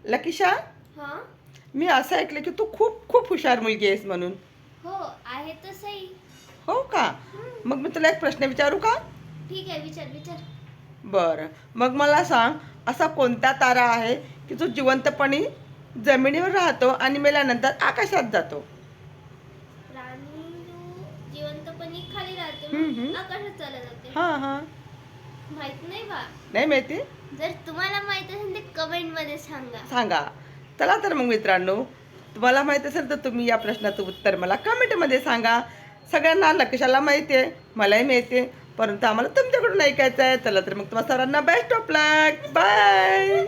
लकीशा, हा. मी असं ऐकलं की तू खूप खूप हुशार मुलगी आहेस म्हणून. हो, आहे तसंही. हो का? मग मी तुला एक प्रश्न विचारू का? ठीक आहे, विचार विचार. बरं. मग मला सांग, असा कोणता तारा आहे की जो जिवंतपणे जमिनीवर राहतो आणि मेल्यानंतर आकाशात जातो? प्राणी जिवंतपणी खाली राहते, हम्म, हम्म. मग आकाशात चालत जाते. हां हां. माहित नाही बा. नाही माहिती? जर तुम्हाला माहित असेल तर कमेंट मध्ये सांगा. सांगा. चला तर मग मित्रांनो, तुम्हाला माहीत असेल तर तुम्ही या प्रश्नाचं उत्तर मला कमेंटमध्ये सांगा. सगळ्यांना लक्षाला माहिती आहे, मलाही माहिती आहे, परंतु आम्हाला तुमच्याकडून ऐकायचं आहे. चला तर मग तुम्हाला सर्वांना बेस्ट ऑफ लक. बाय.